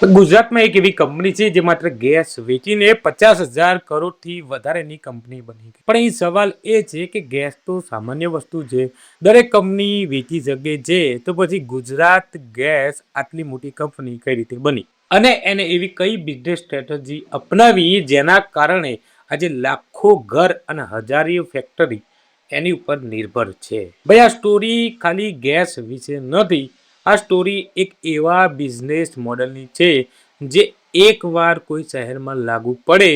ગુજરાતમાં એક એવી કંપની છે જે માત્ર ગેસ વેચીને 50,000 કરોડથી વધારેની કંપની બની ગઈ. પણ એ સવાલ એ છે કે ગેસ તો સામાન્ય વસ્તુ છે, દરેક કંપની વેચી શકે છે, તો પછી ગુજરાત ગેસ આટલી મોટી કંપની કઈ રીતે બની અને એને એવી કઈ બિઝનેસ સ્ટ્રેટેજી અપનાવી જેના કારણે આજે લાખો ઘર અને હજારો ફેક્ટરી એની ઉપર નિર્ભર છે. ભાઈ આ સ્ટોરી ખાલી ગેસ વિશે નથી, આ સ્ટોરી એક એવા બિઝનેસ મોડલની છે જે એકવાર કોઈ શહેરમાં લાગુ પડે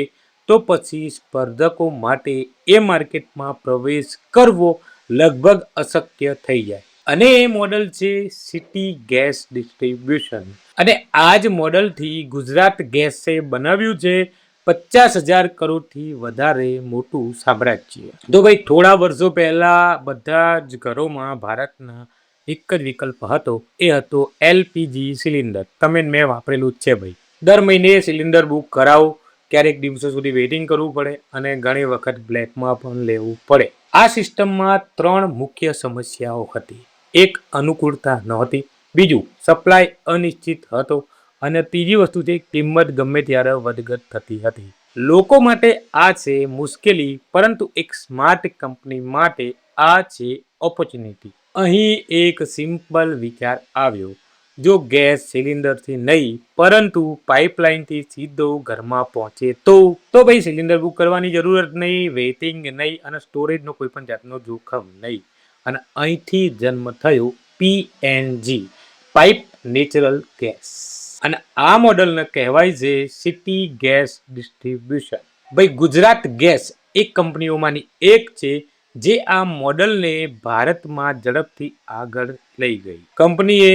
તો પછી સ્પર્ધકો માટે એ માર્કેટમાં પ્રવેશ કરવો લગભગ અશક્ય થઈ જાય. અને એ મોડલ છે સિટી ગેસ ડિસ્ટ્રીબ્યુશન. અને આ જ મોડલથી ગુજરાત ગેસે બનાવ્યું છે 50,000 કરોડથી વધારે મોટું સામ્રાજ્ય. તો ભાઈ થોડા વર્ષો પહેલા બધા જ ઘરોમાં ભારતના એક જ વિકલ્પ હતો, એ હતો એલપીજી સિલિન્ડર. તમે મેં વાપરેલું જ છે ભાઈ. દર મહિને સિલિન્ડર બુક કરાવો, ક્યારેક દિવસો સુધી વેઇટિંગ કરવું પડે અને ઘણી વખત બ્લેકમાં પણ લેવું પડે. આ સિસ્ટમમાં 3 મુખ્ય સમસ્યાઓ હતી. એક, અનુકૂળતા નહોતી. બીજું, સપ્લાય અનિશ્ચિત હતો. અને ત્રીજી વસ્તુ છે કિંમત ગમે ત્યારે વધઘટ થતી હતી. લોકો માટે આ છે મુશ્કેલી, પરંતુ એક સ્માર્ટ કંપની માટે આ છે ઓપોર્ચ્યુનિટી. અહીં એક સિમ્પલ વિચાર આવ્યો. જો ગેસ સિલિન્ડરથી નહીં પરંતુ પાઇપલાઇનથી સીધો ઘરમાં પહોંચે તો ભાઈ સિલિન્ડર બુક કરવાની જરૂરત નહીં, વેઇટિંગ નહીં અને સ્ટોરેજનો કોઈ પણ જાતનો જોખમ નહીં. અને અહીંથી જન્મ થયો પીએનજી, પાઇપ નેચરલ ગેસ. અને આ મોડલને કહેવાય છે સિટી ગેસ ડિસ્ટ્રીબ્યુશન. ભાઈ ગુજરાત ગેસ એક કંપનીઓમાંની એક છે જે આ મોડલને ભારતમાં ઝડપથી આગળ લઈ ગઈ. કંપનીએ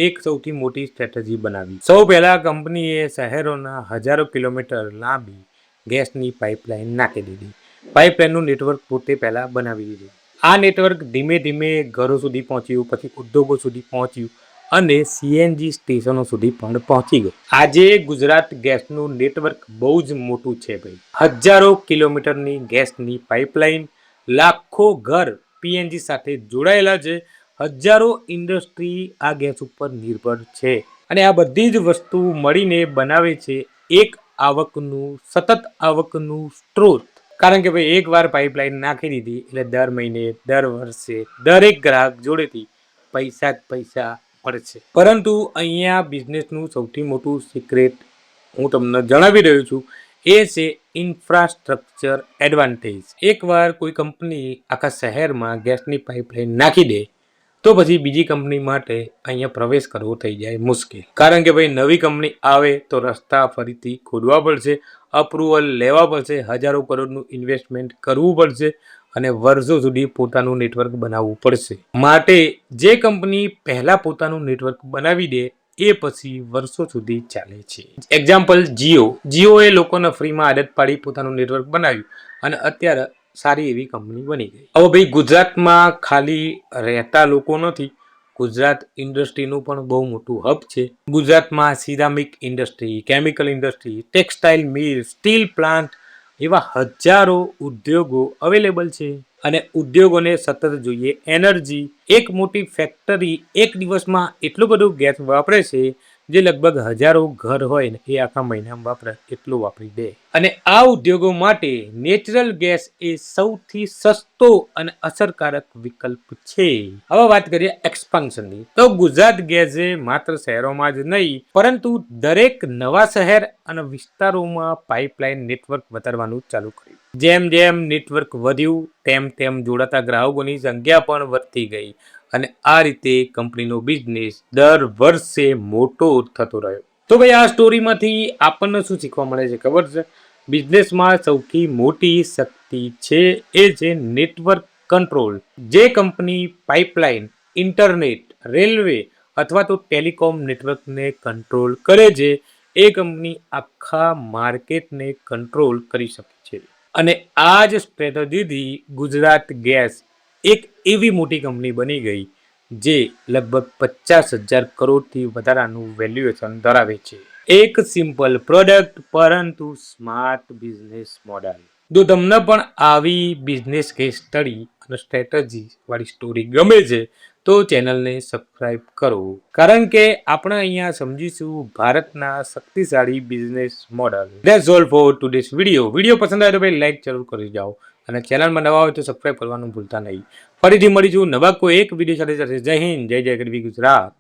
એક સૌથી મોટી સ્ટ્રેટેજી બનાવી. સૌ પહેલા કંપનીએ શહેરોના હજારો કિલોમીટર લાંબી ગેસની પાઇપલાઇન નાખી દીધી. પાઇપલાઇનનું નેટવર્ક પોતે પહેલા બનાવી દીધું. આ નેટવર્ક ધીમે ધીમે ઘરો સુધી પહોંચ્યું, પછી ઉદ્યોગો સુધી પહોંચ્યું અને સીએનજી સ્ટેશનો સુધી પણ પહોંચી ગયું. આજે ગુજરાત ગેસનું નેટવર્ક બહુ જ મોટું છે ભાઈ. હજારો કિલોમીટરની ગેસની પાઇપલાઇન, લાખો ઘર પીએનજી સાથે જોડાયેલા છે, હજારો ઇન્ડસ્ટ્રી આ ગેસ ઉપર નિર્ભર છે. અને આ બધી જ વસ્તુ મળીને બનાવે છે એક આવકનું, સતત આવકનું સ્ત્રોત. કારણ કે ભાઈ એકવાર પાઇપલાઇન નાખી દીધી એટલે દર મહિને, દર વર્ષે દરેક ગ્રાહક જોડેથી પૈસા જ પૈસા મળશે. પરંતુ અહીંયા બિઝનેસનું સૌથી મોટું સિક્રેટ હું તમને જણાવી રહ્યો છું, એ છે ઇન્ફ્રાસ્ટ્રક્ચર એડવાન્ટેજ. એકવાર કોઈ કંપની આખા શહેરમાં ગેસની પાઇપલાઇન નાખી દે તો પછી બીજી કંપની માટે અહીંયા પ્રવેશ કરવો થઈ જાય મુશ્કેલ. કારણ કે ભાઈ નવી કંપની આવે તો રસ્તા ફરીથી ખોદવા પડશે, અપ્રુવલ લેવા પડશે, હજારો કરોડનું ઇન્વેસ્ટમેન્ટ કરવું પડશે અને વર્ષો સુધી પોતાનું નેટવર્ક બનાવવું પડશે. માટે જે કંપની પહેલા પોતાનું નેટવર્ક બનાવી દે એ પછી વર્ષો સુધી ચાલે છે. એક્ઝામ્પલ જીઓ એ લોકોને ફ્રીમાં આદત પાડી પોતાનું નેટવર્ક બનાવ્યું અને અત્યારે સારી એવી કંપની બની ગઈ. હવે ભાઈ ગુજરાતમાં ખાલી રહેતા લોકો નથી, ગુજરાત ઇન્ડસ્ટ્રીનું પણ બહુ મોટું હબ છે. ગુજરાતમાં ceramic industry, chemical industry, textile mill, steel plant એવા હજારો ઉદ્યોગો અવેલેબલ છે. અને ઉદ્યોગોને સતત જોઈએ એનર્જી. એક મોટી ફેક્ટરી એક દિવસમાં એટલું બધું ગેસ વાપરે છે જે લગભગ હજારો ઘર હોય ને એ આખા મહિનામાં વાપરે એટલું વાપરી દે. અને આ ઉદ્યોગો માટે નેચરલ ગેસ એ સૌથી સસ્તો અને અસરકારક વિકલ્પ છે. હવે વાત કરીએ એક્સપાન્શનની, તો ગુજરાત ગેસે માત્ર શહેરોમાં જ નહીં પરંતુ દરેક નવા શહેર અને વિસ્તારોમાં પાઇપલાઇન નેટવર્ક વધારવાનું ચાલુ કર્યું. જેમ જેમ નેટવર્ક વધ્યું તેમ તેમ જોડાતા ગ્રાહકોની સંખ્યા પણ વધતી ગઈ અને આ રીતે કંપનીનો બિઝનેસ દર વર્ષે મોટો થતો રહ્યો. તો ભાઈ આ સ્ટોરીમાંથી આપણને શું શીખવા મળે છે ખબર છે? બિઝનેસમાં સૌથી મોટી શક્તિ છે એ છે નેટવર્ક કંટ્રોલ. જે કંપની પાઇપલાઇન, ઇન્ટરનેટ, રેલવે અથવા તો ટેલિકોમ નેટવર્કને કંટ્રોલ કરે છે એ કંપની આખા માર્કેટને કંટ્રોલ કરી શકે છે. અને આ જ સ્ટ્રેટેજીથી ગુજરાત ગેસ એક એવી મોટી કંપની બની ગઈ જે લગભગ 50,000 કરોડથી વધારાનું વેલ્યુએશન ધરાવે છે. એક સિમ્પલ પ્રોડક્ટ પરંતુ સ્માર્ટ બિઝનેસ મોડલ. જો તમને પણ આવી બિઝનેસ કેસ સ્ટડી અને સ્ટ્રેટેજી વાળી સ્ટોરી ગમે છે તો ચેનલને સબસ્ક્રાઇબ કરો, કારણ કે આપણે અહીંયા સમજીશું ભારતના શક્તિશાળી business model. That's all for today's video પસંદ આવે તો ભાઈ લાઈક જરૂર કરી જાઓ અને ચેનલમાં નવા હોય તો સબસ્ક્રાઇબ કરવાનું ભૂલતા નહીં. ફરીથી મળીશું નવા કોઈ એક વિડીયો સાથે. જય હિન્દ, જય જય ગરવી ગુજરાત.